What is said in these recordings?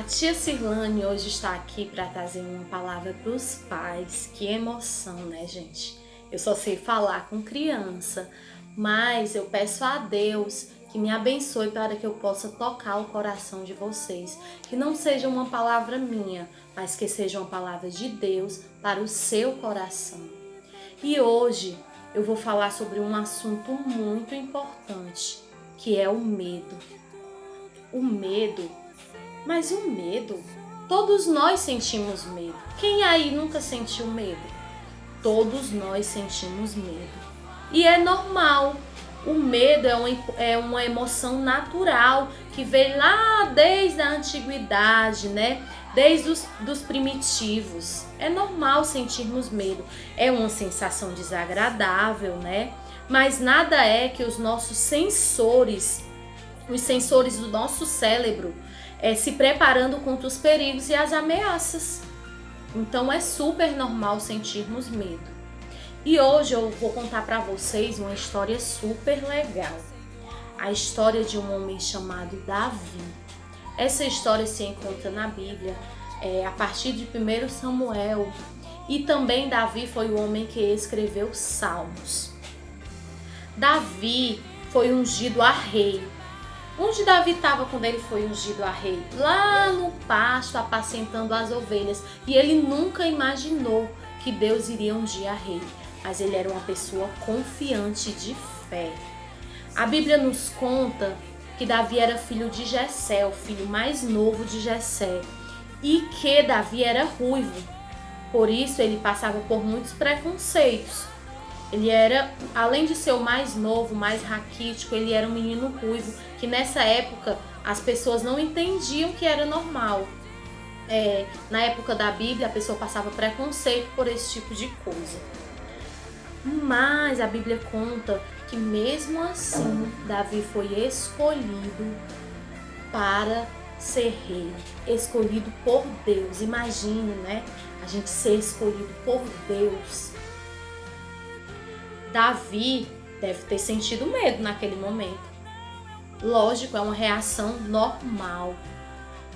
A tia Cirlane hoje está aqui para trazer uma palavra para os pais. Que emoção, né, gente? Eu só sei falar com criança, mas eu peço a Deus que me abençoe para que eu possa tocar o coração de vocês. Que não seja uma palavra minha, mas que seja uma palavra de Deus para o seu coração. E hoje eu vou falar sobre um assunto muito importante, que é o medo. O medo. Mas o medo? Todos nós sentimos medo. Quem aí nunca sentiu medo? Todos nós sentimos medo. E é normal. O medo é uma emoção natural que vem lá desde a antiguidade, né? Desde os primitivos. É normal sentirmos medo. É uma sensação desagradável, né? Mas nada é que os nossos sensores, os sensores do nosso cérebro, se preparando contra os perigos e as ameaças. Então é super normal sentirmos medo. E hoje eu vou contar para vocês uma história super legal. A história de um homem chamado Davi. Essa história se encontra na Bíblia, a partir de 1 Samuel. E também Davi foi o homem que escreveu Salmos. Davi foi ungido a rei. Onde Davi estava quando ele foi ungido a rei? Lá no pasto, apacentando as ovelhas. E ele nunca imaginou que Deus iria ungir a rei. Mas ele era uma pessoa confiante de fé. A Bíblia nos conta que Davi era filho de Jessé, o filho mais novo de Jessé. E que Davi era ruivo. Por isso ele passava por muitos preconceitos. Ele era, além de ser o mais novo, mais raquítico, ele era um menino ruivo, que nessa época as pessoas não entendiam que era normal. Na época da Bíblia, a pessoa passava preconceito por esse tipo de coisa. Mas a Bíblia conta que mesmo assim, Davi foi escolhido para ser rei, escolhido por Deus. Imagine, né? A gente ser escolhido por Deus. Davi deve ter sentido medo naquele momento. Lógico, é uma reação normal.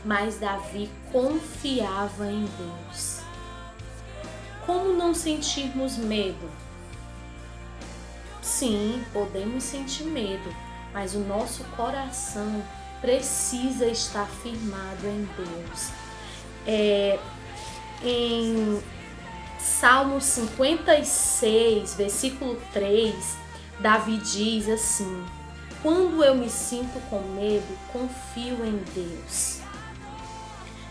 Mas Davi confiava em Deus. Como não sentirmos medo? Sim, podemos sentir medo, mas o nosso coração precisa estar firmado em Deus. Em Salmo 56, versículo 3, Davi diz assim: quando eu me sinto com medo, confio em Deus.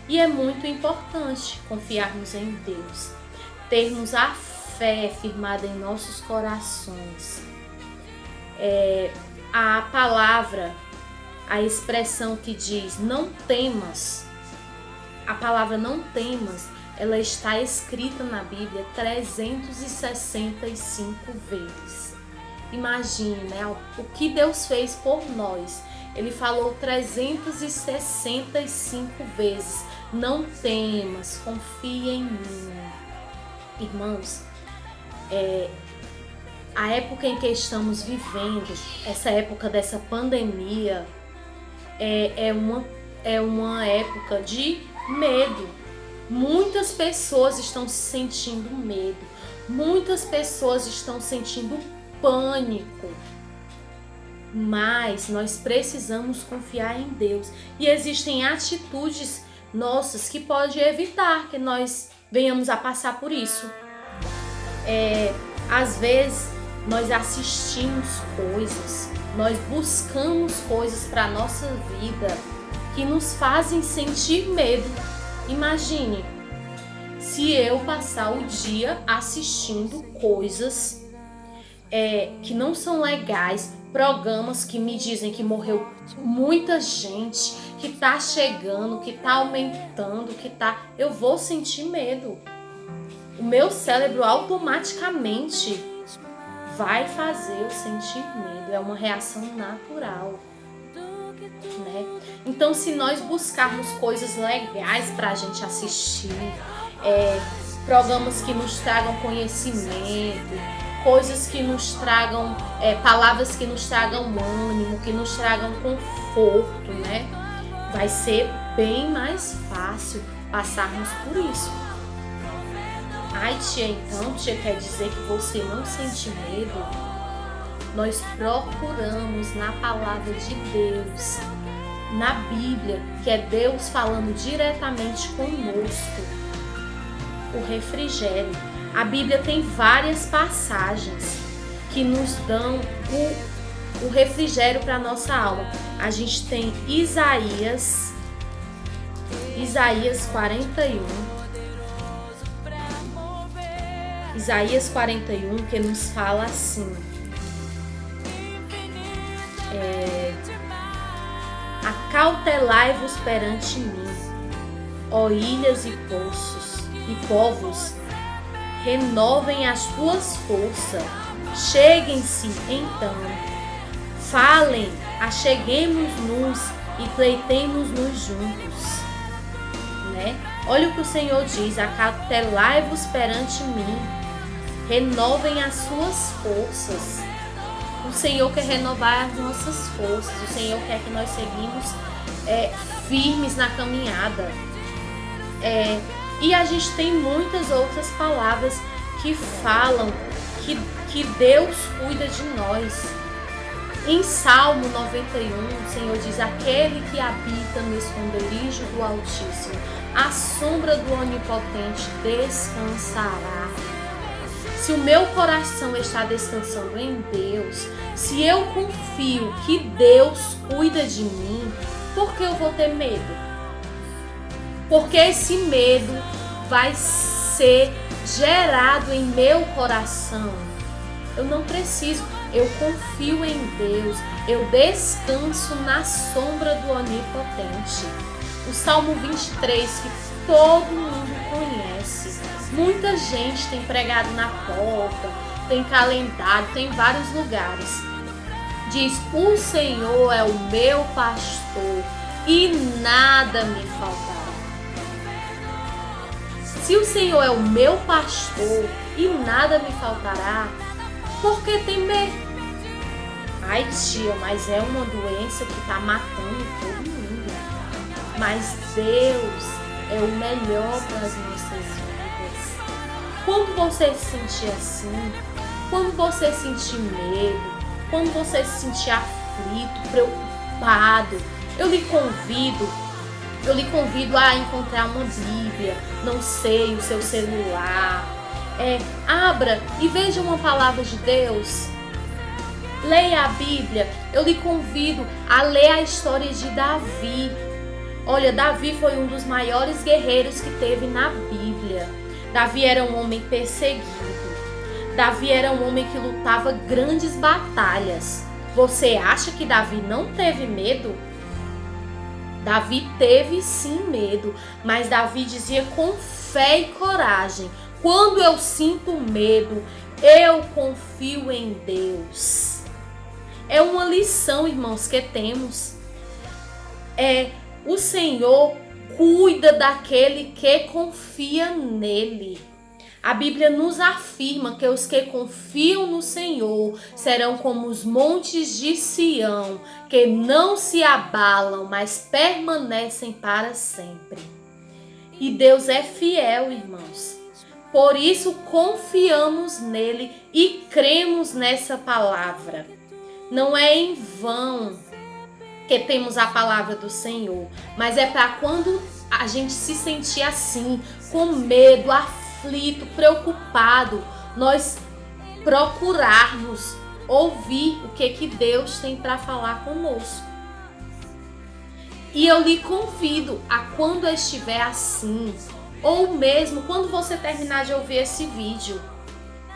E é muito importante confiarmos em Deus, termos a fé firmada em nossos corações. A palavra, a expressão que diz não temas, a palavra não temas, ela está escrita na Bíblia 365 vezes. Imagine, né, o que Deus fez por nós. Ele falou 365 vezes: não temas, confia em mim. Irmãos, a época em que estamos vivendo, essa época dessa pandemia, é uma época de medo. Muitas pessoas estão sentindo medo, muitas pessoas estão sentindo pânico, mas nós precisamos confiar em Deus. E existem atitudes nossas que podem evitar que nós venhamos a passar por isso. Às vezes nós assistimos coisas, nós buscamos coisas para a nossa vida que nos fazem sentir medo. Imagine se eu passar o dia assistindo coisas que não são legais, programas que me dizem que morreu muita gente, que tá chegando, que tá aumentando, eu vou sentir medo. O meu cérebro automaticamente vai fazer eu sentir medo. É uma reação natural, né? Então, se nós buscarmos coisas legais pra gente assistir, programas que nos tragam conhecimento, coisas que nos tragam, palavras que nos tragam ânimo, que nos tragam conforto, né? Vai ser bem mais fácil passarmos por isso. Ai, tia, então, tia, quer dizer que você não sente medo? Nós procuramos na palavra de Deus, na Bíblia, que é Deus falando diretamente conosco, o refrigério. A Bíblia tem várias passagens que nos dão o refrigério para a nossa alma. A gente tem Isaías 41. Isaías 41, que nos fala assim: acautelai-vos perante mim, ó ilhas e poços e povos, renovem as tuas forças, cheguem-se então, falem, acheguemos-nos e pleitemos-nos juntos, né? Olha o que o Senhor diz: acautelai-vos perante mim, renovem as suas forças. O Senhor quer renovar as nossas forças. O Senhor quer que nós seguimos firmes na caminhada. E a gente tem muitas outras palavras que falam que Deus cuida de nós. Em Salmo 91, o Senhor diz: aquele que habita no esconderijo do Altíssimo, à sombra do Onipotente descansará. Se o meu coração está descansando em Deus, se eu confio que Deus cuida de mim, por que eu vou ter medo? Porque esse medo vai ser gerado em meu coração. Eu não preciso, eu confio em Deus, eu descanso na sombra do Onipotente. O Salmo 23, que todo mundo conhece. Muita gente tem pregado na porta, tem calendário, tem vários lugares. Diz: o Senhor é o meu pastor e nada me faltará. Se o Senhor é o meu pastor e nada me faltará, por que tem medo? Ai, tia, mas é uma doença que está matando todo mundo. Mas Deus é o melhor para as nossas vidas. Quando você se sentir assim, quando você sentir medo, quando você se sentir aflito, preocupado, eu lhe convido a encontrar uma Bíblia, não sei, o seu celular. Abra e veja uma palavra de Deus. Leia a Bíblia. Eu lhe convido a ler a história de Davi. Olha, Davi foi um dos maiores guerreiros que teve na Bíblia. Davi era um homem perseguido. Davi era um homem que lutava grandes batalhas. Você acha que Davi não teve medo? Davi teve sim medo, mas Davi dizia com fé e coragem: quando eu sinto medo, eu confio em Deus. É uma lição, irmãos, que temos. O Senhor cuida daquele que confia nele. A Bíblia nos afirma que os que confiam no Senhor serão como os montes de Sião, que não se abalam, mas permanecem para sempre. E Deus é fiel, irmãos. Por isso confiamos nele e cremos nessa palavra. Não é em vão que temos a palavra do Senhor, mas é para quando a gente se sentir assim, com medo, aflito, preocupado, nós procurarmos ouvir o que Deus tem para falar conosco. E eu lhe convido a, quando estiver assim, ou mesmo quando você terminar de ouvir esse vídeo,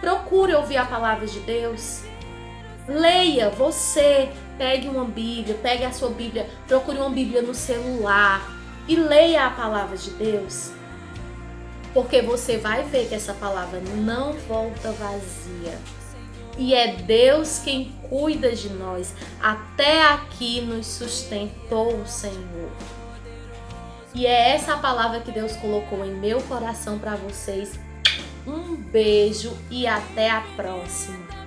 procure ouvir a palavra de Deus. Leia, você pegue uma Bíblia, pegue a sua Bíblia, procure uma Bíblia no celular e leia a palavra de Deus. Porque você vai ver que essa palavra não volta vazia. E é Deus quem cuida de nós. Até aqui nos sustentou o Senhor. E é essa a palavra que Deus colocou em meu coração para vocês. Um beijo e até a próxima.